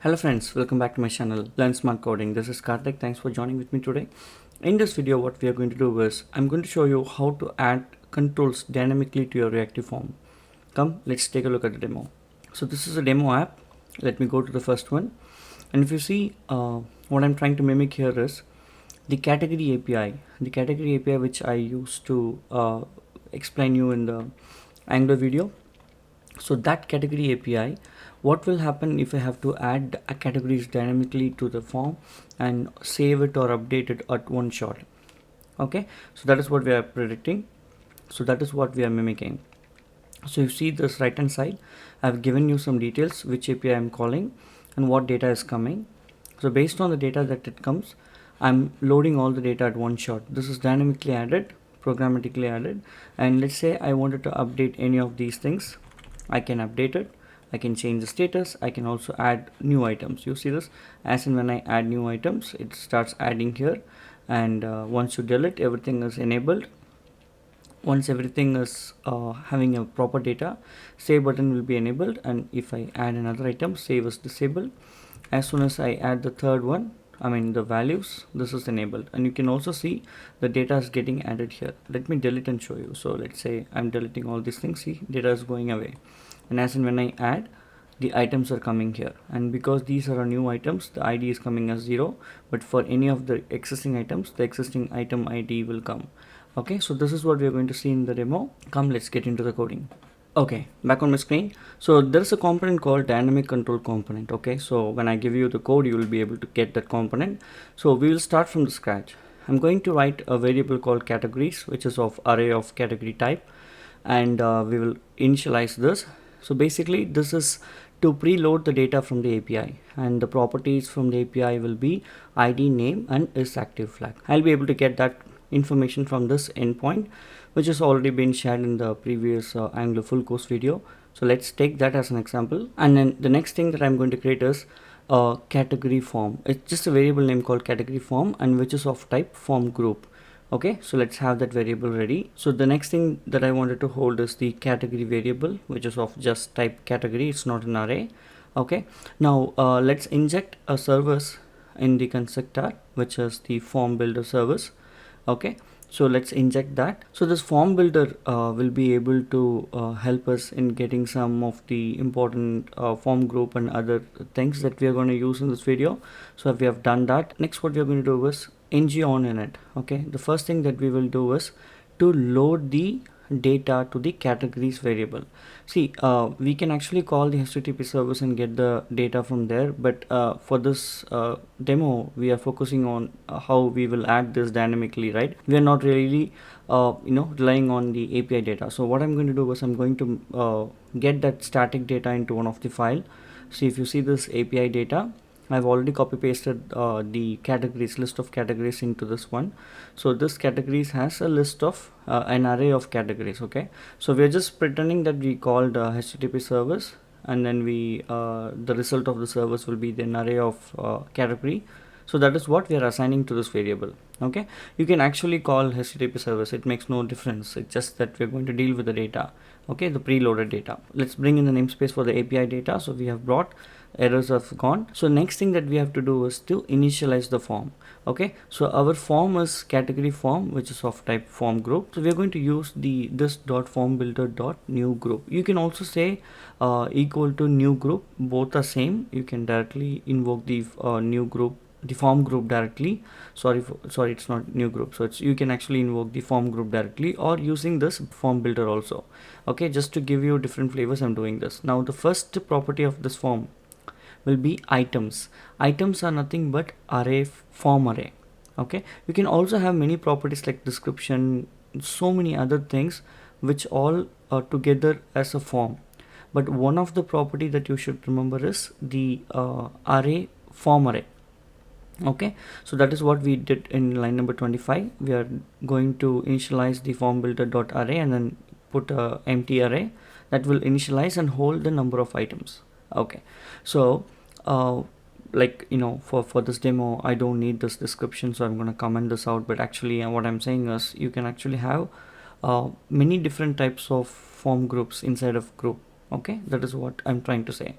Hello friends, welcome back to my channel Learn Smart Coding. This is Karthik. Thanks for joining with me today. In this video what we are going to do is I'm going to show you how to add controls dynamically to your reactive form. Come, let's take a look at the demo. So this is a demo app. Let me go to the first one, and if you see what I'm trying to mimic here is the category API which I used to explain you in the Angular video. So that category API, what will happen if I have to add a categories dynamically to the form and save it or update it at one shot? Okay, so that is what we are predicting. So that is what we are mimicking. So you see this right hand side, I've given you some details which API I'm calling and what data is coming. So based on the data that it comes, I'm loading all the data at one shot. This is dynamically added, programmatically added, and let's say I wanted to update any of these things. I can update it, I can change the status, I can also add new items. You see this, as in when I add new items, it starts adding here, and once you delete, everything is enabled. Once everything is having a proper data, save button will be enabled, and if I add another item, save is disabled. As soon as I add the third one, I mean the values, this is enabled, and you can also see the data is getting added here. Let me delete and show you. So let's say I'm deleting all these things. See, data is going away, and as in when I add, the items are coming here, and because these are new items, the ID is coming as 0, but for any of the existing items, the existing item ID will come. Okay, so this is what we are going to see in the demo. Come, let's get into the coding. Okay, back on my screen. So there's a component called dynamic control component. Okay, so when I give you the code, you will be able to get that component. So we will start from the scratch. I'm going to write a variable called categories, which is of array of category type, and we will initialize this. So basically this is to preload the data from the API, and the properties from the API will be ID, name, and is active flag. I'll be able to get that information from this endpoint, which has already been shared in the previous Angular full course video. So let's take that as an example, and then the next thing that I'm going to create is a category form. It's just a variable name called category form, and which is of type form group. Okay, so let's have that variable ready. So the next thing that I wanted to hold is the category variable, which is of just type category. It's not an array. Okay, now let's inject a service in the constructor, which is the form builder service. Okay, so let's inject that. So this form builder will be able to help us in getting some of the important form group and other things that we are going to use in this video. So we have done that. Next, what we are going to do is ng on init. Okay, the first thing that we will do is to load the data to the categories variable. See, we can actually call the HTTP service and get the data from there, but for this demo we are focusing on how we will add this dynamically, right? We are not really relying on the API data. So what I'm going to do is I'm going to get that static data into one of the file. See, if you see this API data, I've already copy pasted the categories, list of categories into this one. So this categories has a list of an array of categories. Okay, so we're just pretending that we called HTTP service, and then we the result of the service will be the array of category. So that is what we are assigning to this variable. Okay, you can actually call HTTP service, it makes no difference. It's just that we're going to deal with the data. Okay, the preloaded data. Let's bring in the namespace for the API data. So we have brought, errors have gone. So next thing that we have to do is to initialize the form. Okay, so our form is category form, which is of type form group. So we are going to use the this dot form builder dot new group. You can also say equal to new group, both are same. You can directly invoke the new group, the form group directly. Sorry, it's not new group. So it's, you can actually invoke the form group directly or using this form builder also. Okay, just to give you different flavors, I'm doing this. Now the first property of this form will be items. Items are nothing but array, form array. Okay, you can also have many properties like description, so many other things which all are together as a form. But one of the property that you should remember is the array, form array. Okay, so that is what we did in line number 25. We are going to initialize the form builder dot array and then put a empty array that will initialize and hold the number of items. Okay, so like for this demo I don't need this description, so I'm going to comment this out. But actually what I'm saying is you can actually have many different types of form groups inside of group. Okay, that is what I'm trying to say.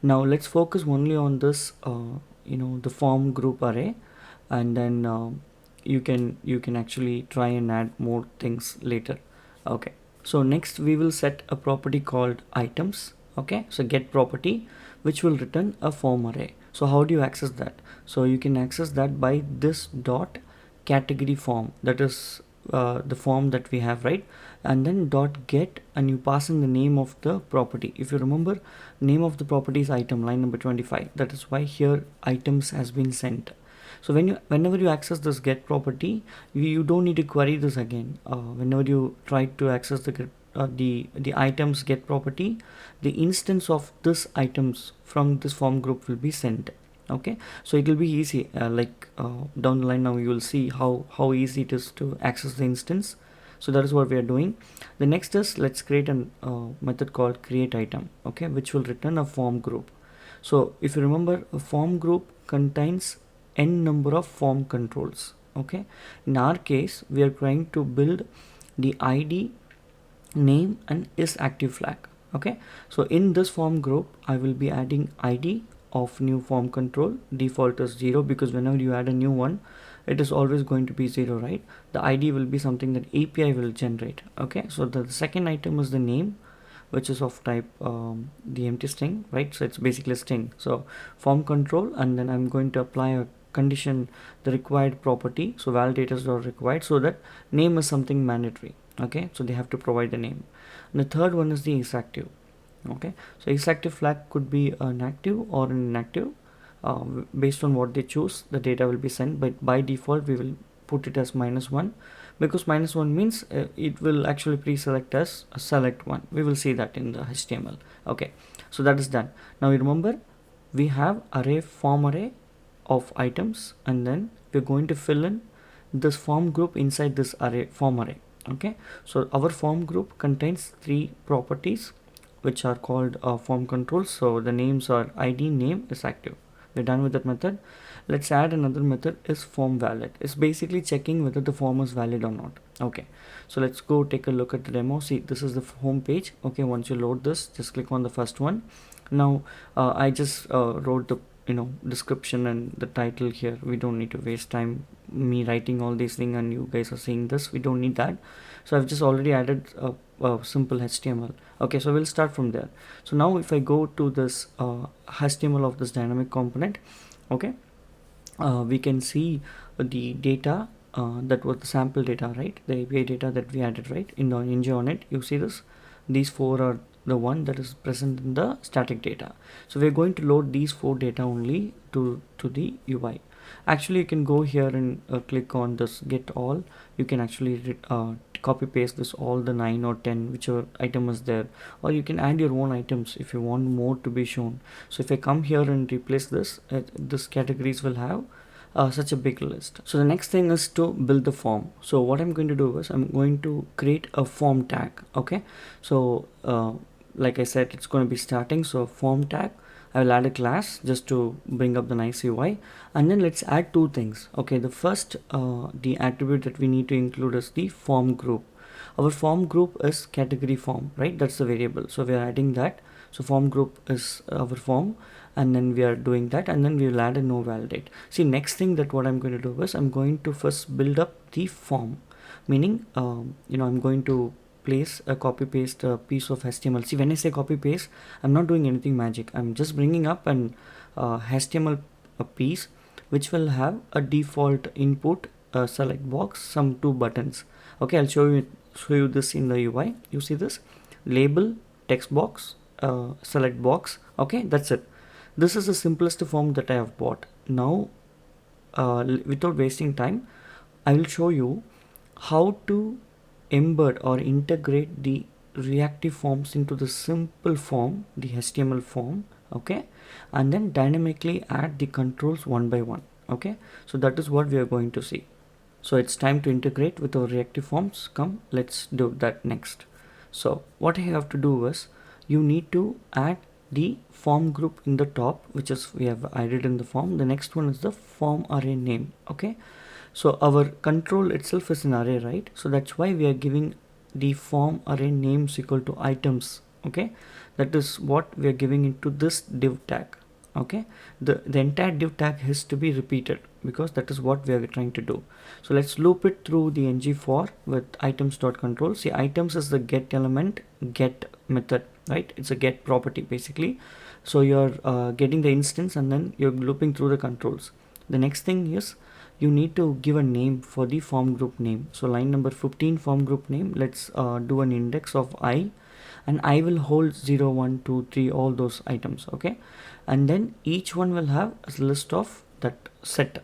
Now let's focus only on this the form group array, and then you can actually try and add more things later. Okay, so next we will set a property called items. Okay, so get property which will return a form array. So how do you access that? So you can access that by this dot category form, that is the form that we have, right? And then dot get, and you pass in the name of the property. If you remember, name of the property is item, line number 25. That is why here items has been sent. So whenever you access this get property, you don't need to query this again. Whenever you try to access the items get property, the instance of this items from this form group will be sent. Okay, so it will be easy, down the line now you will see how easy it is to access the instance. So that is what we are doing. The next is, let's create a method called create item, okay, which will return a form group. So if you remember, a form group contains n number of form controls. Okay, in our case we are trying to build the id, name, and is active flag. Okay, so in this form group I will be adding id of new form control. Default is 0, because whenever you add a new one, it is always going to be 0, right? The id will be something that API will generate. Okay, so the second item is the name, which is of type the empty string, right? So it's basically a string. So form control, and then I'm going to apply a condition, the required property. So validators are required, so that name is something mandatory. Okay, so they have to provide the name. And the third one is the is active. Okay, so is active flag could be an active or an inactive. Based on what they choose, the data will be sent, but by default we will put it as -1, because -1 means it will actually pre-select as a select one. We will see that in the HTML. Okay, so that is done. Now you remember, we have array form array of items, and then we're going to fill in this form group inside this array form array. Okay, so our form group contains 3 properties which are called form controls. So the names are id, name, is active. We're done with that method. Let's add another method, is form valid. It's basically checking whether the form is valid or not. Okay, so let's go take a look at the demo. See, this is the home page. Okay, once you load this, just click on the first one. Now I just wrote the description and the title here. We don't need to waste time me writing all these things and you guys are seeing this. We don't need that. So I've just already added a simple HTML. Okay, so we'll start from there. So now if I go to this HTML of this dynamic component, okay, we can see the data that was the sample data, right? The API data that we added, right? In the ng on it, you see this, these 4 are the one that is present in the static data. So we're going to load these 4 data only to the UI. Actually you can go here and click on this get all. You can actually copy paste this, all the 9 or 10 whichever item is there, or you can add your own items if you want more to be shown. So if I come here and replace this, this categories will have such a big list. So the next thing is to build the form. So what I'm going to do is I'm going to create a form tag. Okay, so like I said, it's going to be starting. So form tag, I will add a class just to bring up the nice UI, and then let's add 2 things. Okay, the first the attribute that we need to include is the form group. Our form group is category form, right? That's the variable, so we are adding that. So form group is our form, and then we are doing that, and then we will add a no validate. See, next thing that what I'm going to do is I'm going to first build up the form, meaning I'm going to place a copy paste piece of HTML. See, when I say copy paste, I'm not doing anything magic. I'm just bringing up an HTML piece which will have a default input, select box, some 2 buttons. Okay, I'll show you this in the UI. You see this label, text box, select box. Okay, that's it. This is the simplest form that I have bought. Now without wasting time, I will show you how to embed or integrate the reactive forms into the simple form, the HTML form. Okay, and then dynamically add the controls one by one. Okay, so that is what we are going to see. So it's time to integrate with our reactive forms. Come, let's do that next. So what I have to do is, you need to add the form group in the top, which is we have added in the form. The next one is the form array name. Okay, so our control itself is an array, right? So that's why we are giving the form array names equal to items Okay, that is what we are giving into this div tag. Okay, the entire div tag has to be repeated because that is what we are trying to do. So let's loop it through the ng for with items.control. See, items is the get element get method, right? It's a get property basically. So you're getting the instance and then you're looping through the controls. The next thing is you need to give a name for the form group name. So line number 15 form group name, let's do an index of I, and I will hold 0 1 2 3 all those items. Okay, and then each one will have a list of that set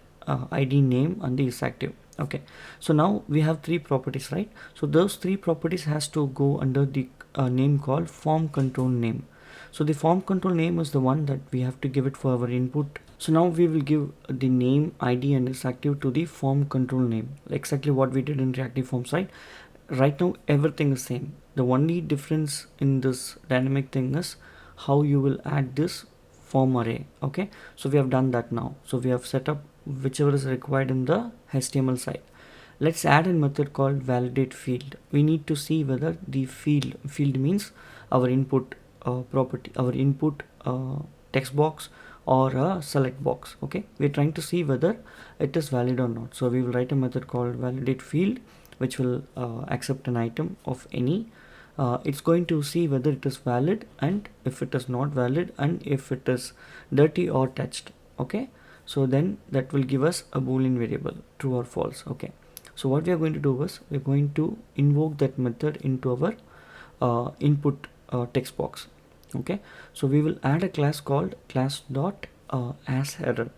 id name and the is active. Okay, so now we have three properties, right? So those three properties has to go under the name called form control name. So the form control name is the one that we have to give it for our input. So now we will give the name id and is active to the form control name, exactly what we did in reactive forms, right? Right now everything is same. The only difference in this dynamic thing is how you will add this form array. Okay, so we have done that now. So we have set up whichever is required in the HTML side. Let's add a method called validate field. We need to see whether the field means our input property, our input text box or a select box. Okay, we're trying to see whether it is valid or not. So we will write a method called validate field which will accept an item of any. It's going to see whether it is valid and if it is not valid and if it is dirty or touched. Okay, so then that will give us a boolean variable, true or false. Okay, so what we are going to do is we're going to invoke that method into our input text box. Okay, so we will add a class called class dot as error.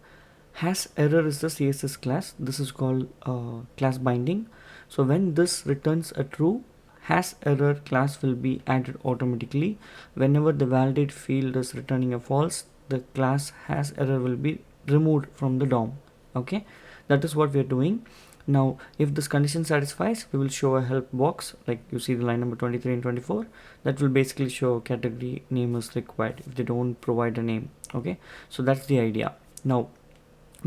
Has error is the CSS class. This is called class binding. So when this returns a true, has error class will be added automatically. Whenever the validate field is returning a false, the class has error will be removed from the DOM. Okay, that is what we are doing. Now if this condition satisfies, we will show a help box, like you see the line number 23 and 24, that will basically show category name is required if they don't provide a name. Okay, so that's the idea. Now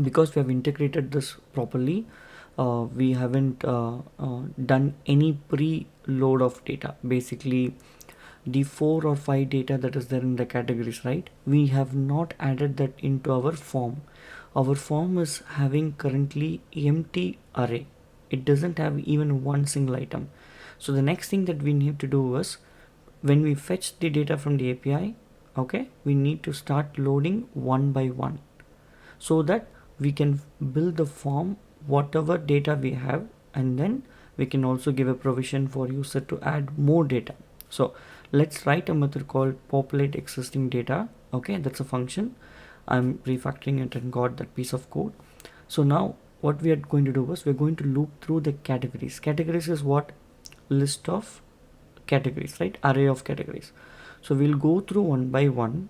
because we have integrated this properly, we haven't done any pre-load of data. Basically the 4 or 5 data that is there in the categories, right? We have not added that into our form. Our form is having currently empty array. It doesn't have even one single item. So the next thing that we need to do is when we fetch the data from the API, okay, we need to start loading one by one so that we can build the form whatever data we have, and then we can also give a provision for user to add more data. So let's write a method called populate existing data. Okay, that's a function. I'm refactoring it and got that piece of code. So now what we are going to do is we're going to loop through the categories. Categories is what? List of categories, right? Array of categories. So we'll go through one by one.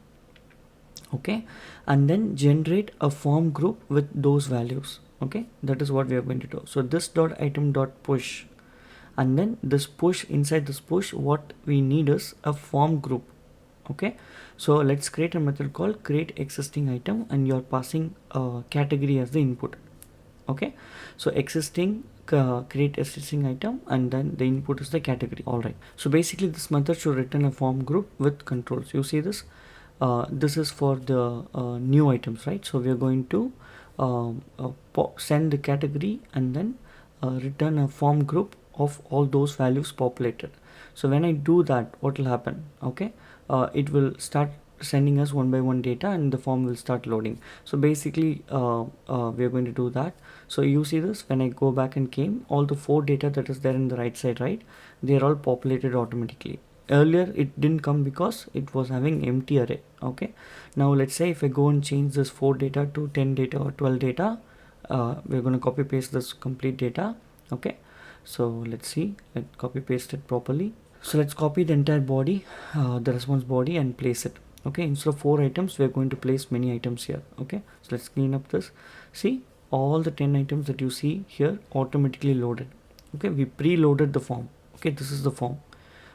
Okay, and then generate a form group with those values. Okay, that is what we are going to do. So this dot item dot push, and then this push, inside this push what we need is a form group. Okay, so let's create a method called create existing item, and you're passing a category as the input. Okay, so existing create existing item, and then the input is the category. All right, so basically this method should return a form group with controls. You see this? This is for the new items, right? So we are going to send the category and then return a form group of all those values populated. So when I do that, what will happen? Okay, it will start sending us one by one data and the form will start loading. So basically we are going to do that. So you see this, when I go back and came, all the 4 data that is there in the right side, right, they are all populated automatically. Earlier it didn't come because it was having empty array. Okay, now let's say if I go and change this 4 data to 10 data or 12 data, we're going to copy paste this complete data. Okay, so let's see, let's copy paste it properly. So let's copy the entire body, the response body, and place it. Okay, instead of 4 items we're going to place many items here. Okay, so let's clean up this. See, all the 10 items that you see here automatically loaded. Okay, we preloaded the form. Okay, this is the form.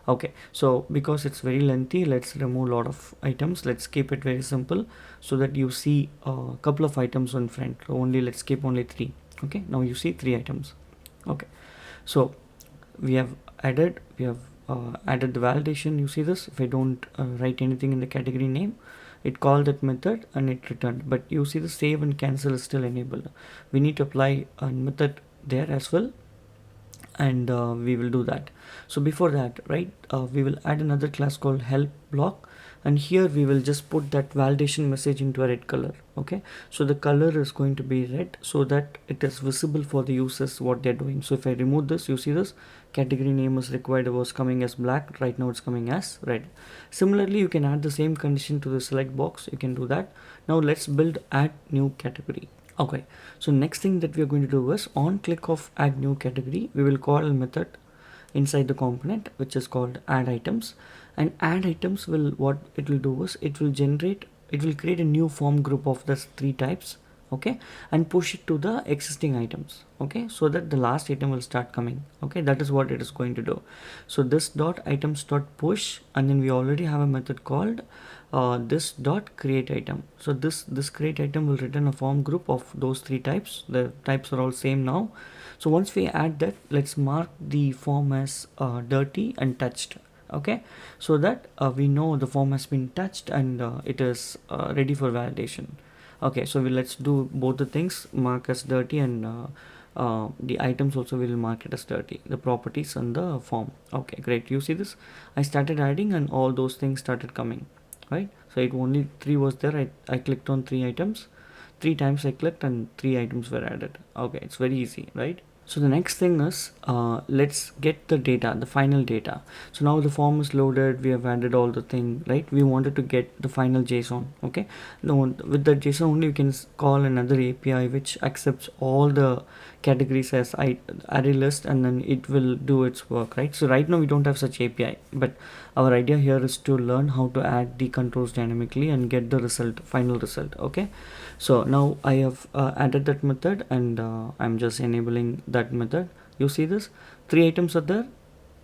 Okay, so because it's very lengthy, let's remove a lot of items. Let's keep it very simple so that you see a couple of items on front. Only let's keep only 3. Okay, now you see 3 items. Okay, so we have added, we have added the validation. You see this, if I don't write anything in the category name, it called that method and it returned. But you see the save and cancel is still enabled. We need to apply a method there as well, and we will do that. So before that, right, we will add another class called help block, and here we will just put that validation message into a red color. Okay, so the color is going to be red so that it is visible for the users what they're doing. So if I remove this, you see this category name is required was coming as black, right now it's coming as red. Similarly, you can add the same condition to the select box. You can do that. Now let's build add new category. Okay, so next thing that we are going to do is on click of add new category, we will call a method inside the component which is called add items. And add items will, what it will do is it will create a new form group of the three types. Okay, and push it to the existing items. Okay, so that the last item will start coming. Okay, that is what it is going to do. So this dot items dot push, and then we already have a method called this dot create item. So this create item will return a form group of those three types. The types are all same now. So once we add that, let's mark the form as dirty and touched. Okay, so that we know the form has been touched and it is ready for validation. Okay, so let's do both the things, mark as dirty, and the items also will mark it as dirty, the properties and the form. Okay, great. You see this, I started adding and all those things started coming, right? So it only 3 was there. I clicked on 3 items, 3 times I clicked and 3 items were added. Okay, it's very easy, right? So the next thing is let's get the data, the final data. So now the form is loaded, we have added all the thing, right? We wanted to get the final JSON. Okay, now with the JSON only you can call another API which accepts all the categories as array list, and then it will do its work, right? So right now we don't have such API, but our idea here is to learn how to add the controls dynamically and get the result, final result. Okay, so now I have added that method, and I'm just enabling that method. You see this, 3 items are there.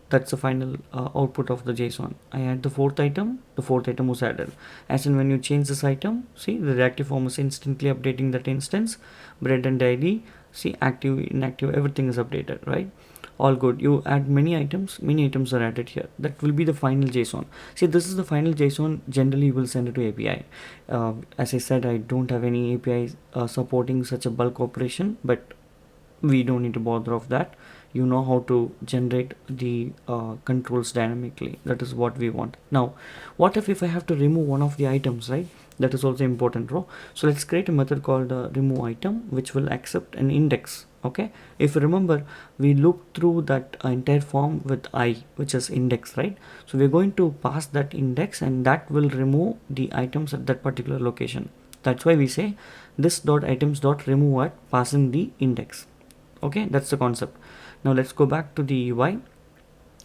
That's the final output of the JSON. I add the 4th item, the 4th item was added. As in when you change this item, see the reactive form is instantly updating that instance. Bread and ID, see active, inactive, everything is updated, right? All good. You add many items are added here. That will be the final JSON. See, this is the final JSON. Generally you will send it to API. As I said, I don't have any API supporting such a bulk operation, but we don't need to bother of that. You know how to generate the controls dynamically. That is what we want. Now what if I have to remove one of the items, right? That is also important, bro. So let's create a method called remove item which will accept an index. Okay, if you remember, we looked through that entire form with I, which is index, right? So we're going to pass that index, and that will remove the items at that particular location. That's why we say this dot items dot remove at passing the index. Okay, that's the concept. Now let's go back to the UI.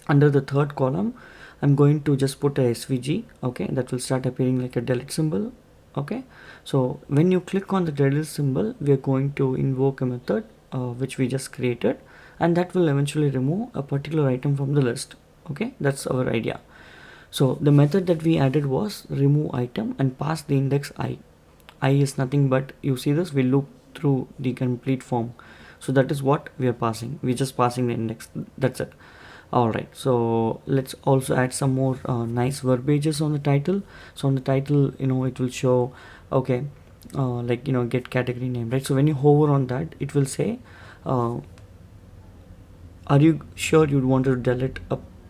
Under the 3rd column, I'm going to just put a SVG. Okay, that will start appearing like a delete symbol. Okay, so when you click on the delete symbol, we are going to invoke a method which we just created, and that will eventually remove a particular item from the list. Okay, that's our idea. So the method that we added was remove item and pass the index I. I is nothing but, you see this, we loop through the complete form. So that is what we are passing. We're just passing the index. That's it. Alright, so let's also add some more nice verbages on the title. So on the title, it will show, okay, like, get category name, right? So when you hover on that, it will say, are you sure you want to delete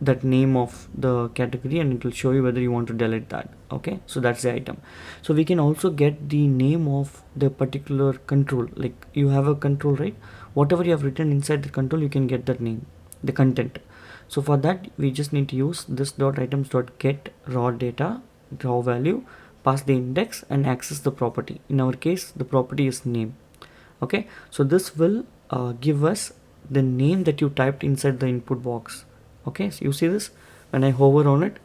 that name of the category, and it will show you whether you want to delete that. Okay, so that's the item. So we can also get the name of the particular control. Like you have a control, right? Whatever you have written inside the control, you can get that name, the content. So for that, we just need to use this dot items dot get raw data, raw value, pass the index, and access the property. In our case, the property is name. Okay, so this will give us the name that you typed inside the input box. Okay, so you see this, when I hover on it,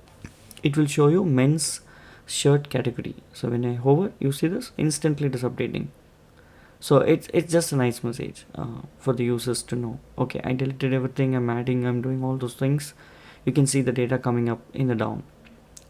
it will show you men's shirt category. So when I hover, you see this, instantly it is updating. So it's just a nice message for the users to know, okay, I deleted everything, I'm doing all those things. You can see the data coming up in the down.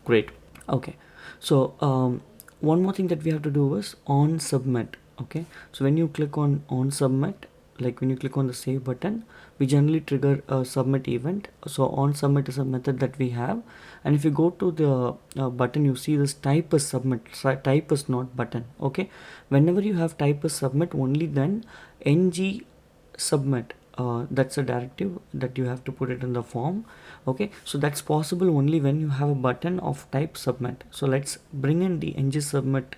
Great. Okay, so one more thing that we have to do is on submit. Okay, so when you click on submit, like when you click on the save button, we generally trigger a submit event. So on submit is a method that we have, and if you go to the button, you see this type is submit, type is not button. Okay, whenever you have type is submit, only then ng submit, that's a directive that you have to put it in the form. Okay, so that's possible only when you have a button of type submit. So let's bring in the ng submit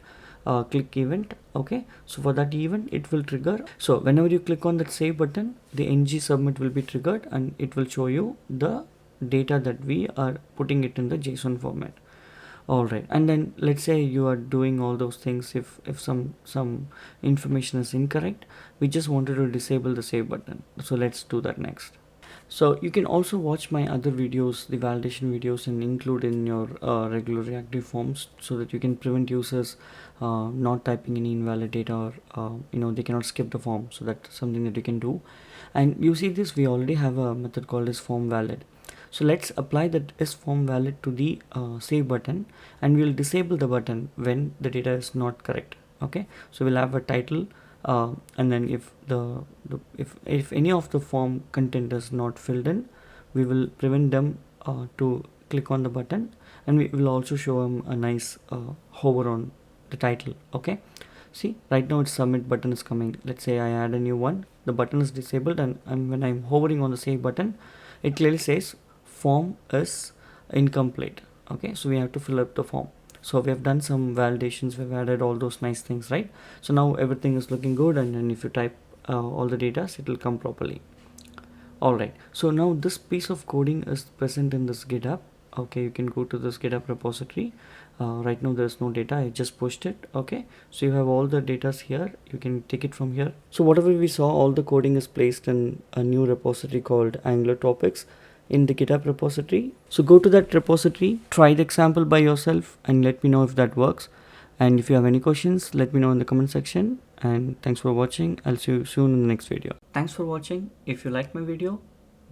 click event. Okay, so for that event it will trigger. So whenever you click on that save button, the ng submit will be triggered and it will show you the data that we are putting it in the JSON format. All right, and then let's say you are doing all those things. If some information is incorrect, we just wanted to disable the save button. So let's do that next. So you can also watch my other videos, the validation videos, and include in your regular reactive forms, so that you can prevent users not typing any invalid data, or they cannot skip the form. So that's something that you can do. And you see this, we already have a method called as form valid. So let's apply that is form valid to the save button, and we'll disable the button when the data is not correct. Okay, so we'll have a title, and then if if any of the form content is not filled in, we will prevent them to click on the button, and we will also show them a nice hover on the title. Okay, see, right now it's submit button is coming. Let's say I add a new one, the button is disabled, and when I'm hovering on the save button, it clearly says form is incomplete. Okay, so we have to fill up the form. So we have done some validations, we've added all those nice things, right? So now everything is looking good, and then if you type all the data, it will come properly. All right, so now this piece of coding is present in this GitHub. Okay, you can go to this GitHub repository. Right now there is no data, I just pushed it. Okay, so you have all the data here, you can take it from here. So whatever we saw, all the coding is placed in a new repository called Angular Topics in the GitHub repository. So go to that repository, try the example by yourself, and let me know if that works. And if you have any questions, let me know in the comment section. And thanks for watching. I'll see you soon in the next video. Thanks for watching. If you like my video,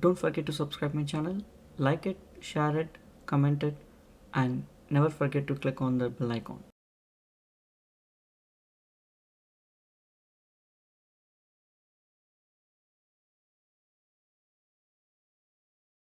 don't forget to subscribe my channel, like it, share it, comment it, and never forget to click on the bell icon.